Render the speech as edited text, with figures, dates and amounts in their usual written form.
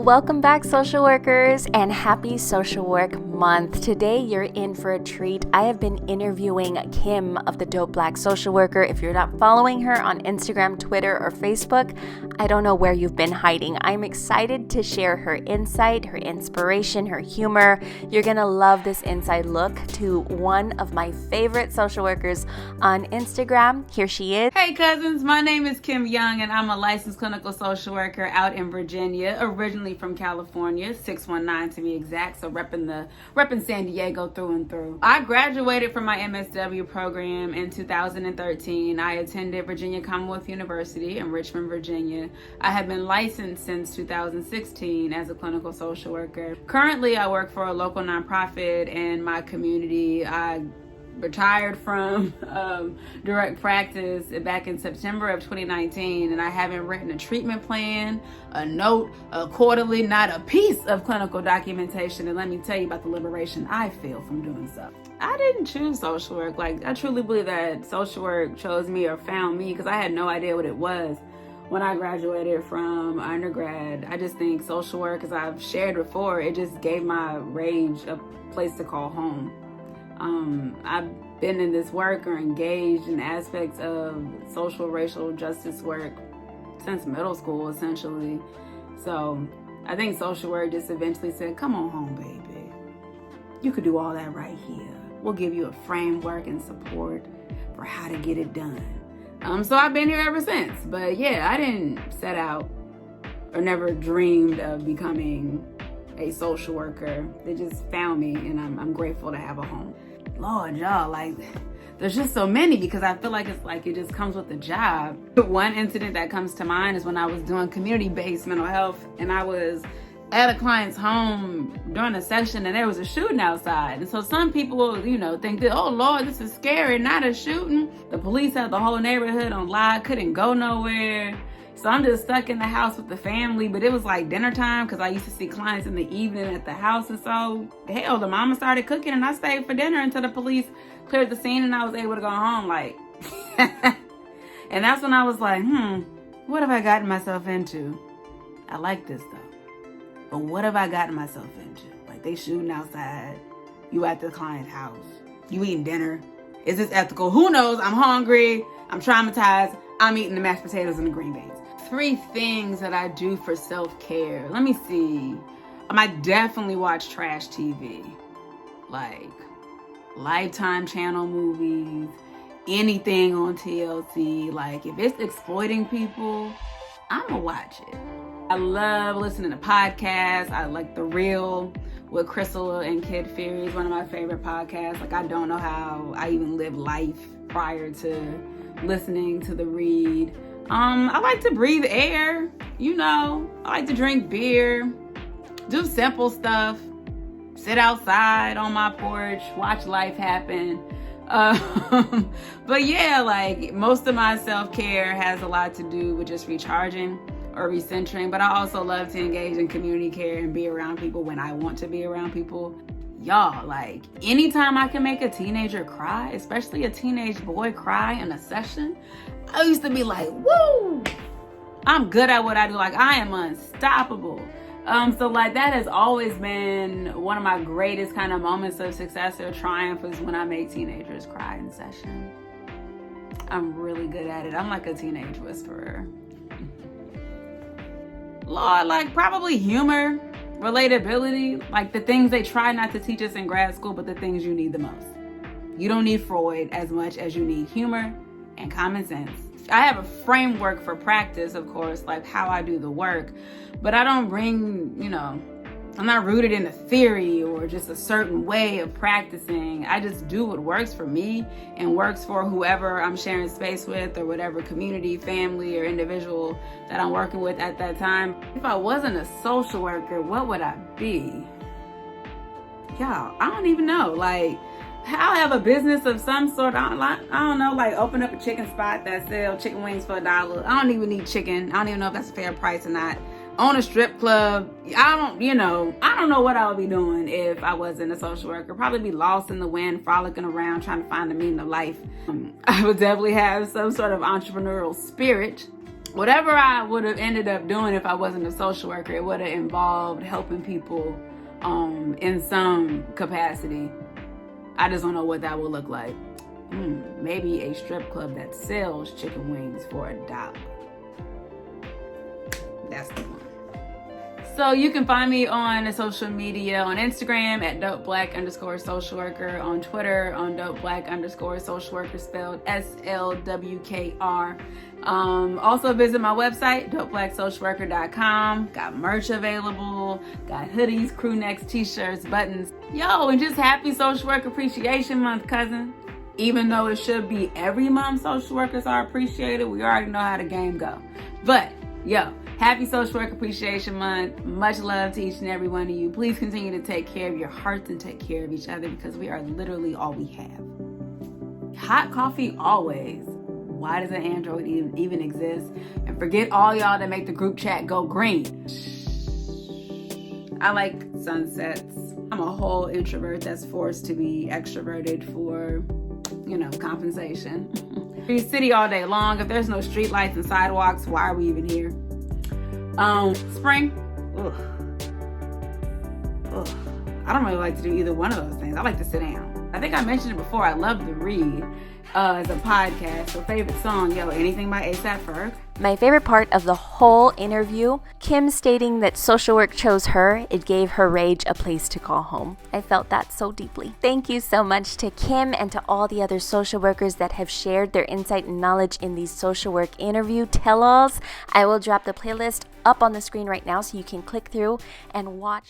Welcome back, social workers, and happy Social Work Month. Today, you're in for a treat. I have been interviewing Kim of the Dope Black Social Worker. If you're not following her on Instagram, Twitter, or Facebook, I don't know where you've been hiding. I'm excited to share her insight, her inspiration, her humor. You're going to love this inside look to one of my favorite social workers on Instagram. Here she is. Hey cousins, my name is Kim Young and I'm a licensed clinical social worker out in Virginia, originally from California, 619 to be exact, so repping San Diego through and through. I graduated from my MSW program in 2013. I attended Virginia Commonwealth University in Richmond, Virginia. I have been licensed since 2016 as a clinical social worker. Currently, I work for a local nonprofit in my community. I retired from direct practice back in September of 2019, and I haven't written a treatment plan, a note, a quarterly, not a piece of clinical documentation. And let me tell you about the liberation I feel from doing so. I didn't choose social work. I truly believe that social work chose me or found me, because I had no idea what it was when I graduated from undergrad. I just think social work, as I've shared before, it just gave my rage a place to call home. I've been in this work or engaged in aspects of social racial justice work since middle school, essentially. So I think social work just eventually said, come on home, baby. You could do all that right here. We'll give you a framework and support for how to get it done. So I've been here ever since. But yeah, I didn't set out or never dreamed of becoming a social worker. They just found me, and I'm grateful to have a home. Lord, y'all, there's just so many, because I feel like it just comes with the job. One incident that comes to mind is when I was doing community-based mental health, and I was at a client's home during a session, and there was a shooting outside. And so some people, think that, oh Lord, this is scary, not a shooting. The police had the whole neighborhood on live, couldn't go nowhere. So I'm just stuck in the house with the family, but it was like dinner time, because I used to see clients in the evening at the house. And so, hell, the mama started cooking and I stayed for dinner until the police cleared the scene and I was able to go home. And that's when I was like, what have I gotten myself into? I like this though, but what have I gotten myself into? They shooting outside, you at the client's house, you eating dinner. Is this ethical? Who knows? I'm hungry, I'm traumatized, I'm eating the mashed potatoes and the green beans. 3 things that I do for self-care. Let me see. I definitely watch trash TV. Lifetime channel movies, anything on TLC. If it's exploiting people, I'ma watch it. I love listening to podcasts. I like The Real with Crystal and Kid Fury is one of my favorite podcasts. I don't know how I even lived life prior to listening to The Read. I like to breathe air, I like to drink beer, do simple stuff, sit outside on my porch, watch life happen. But yeah, most of my self-care has a lot to do with just recharging or recentering, but I also love to engage in community care and be around people when I want to be around people. Y'all, anytime I can make a teenager cry, especially a teenage boy cry in a session, I used to be like, woo, I'm good at what I do. I am unstoppable. So that has always been one of my greatest kind of moments of success or triumph, is when I make teenagers cry in session. I'm really good at it. I'm like a teenage whisperer. Lord, probably humor, relatability, the things they try not to teach us in grad school, but the things you need the most. You don't need Freud as much as you need humor and common sense. I have a framework for practice, of course, how I do the work, but I don't bring, I'm not rooted in a theory or just a certain way of practicing. I just do what works for me and works for whoever I'm sharing space with, or whatever community, family, or individual that I'm working with at that time. If I wasn't a social worker, what would I be? Y'all, I don't even know. I'll have a business of some sort. I don't know, open up a chicken spot that sells chicken wings for $1. I don't even need chicken. I don't even know if that's a fair price or not. Own a strip club. I don't know what I would be doing if I wasn't a social worker. Probably be lost in the wind, frolicking around, trying to find the meaning of life. I would definitely have some sort of entrepreneurial spirit. whatever I would have ended up doing if I wasn't a social worker, it would have involved helping people in some capacity. I just don't know what that would look like. Maybe a strip club that sells chicken wings for $1. That's the one. So you can find me on social media, on Instagram at @dopeblack_social worker, on Twitter on @dopeblack_social worker, spelled SLWKR. Also visit my website, dopeblacksocialworker.com. Got merch available, got hoodies, crew necks, t-shirts, buttons. Yo, and just happy Social Work Appreciation Month, cousin. Even though it should be every month social workers are appreciated, we already know how the game go. But yo, happy Social Work Appreciation Month. Much love to each and every one of you. Please continue to take care of your hearts and take care of each other, because we are literally all we have. Hot coffee always. Why does an Android even exist? And forget all y'all that make the group chat go green. I like sunsets. I'm a whole introvert that's forced to be extroverted for, compensation. We city all day long. If there's no street lights and sidewalks, why are we even here? Spring. Ugh. I don't really like to do either one of those things. I like to sit down. I think I mentioned it before. I love to read as a podcast. So favorite song, anything by A$AP Ferg. My favorite part of the whole interview, Kim stating that social work chose her. It gave her rage a place to call home. I felt that so deeply. Thank you so much to Kim and to all the other social workers that have shared their insight and knowledge in these social work interview tell-alls. I will drop the playlist up on the screen right now so you can click through and watch.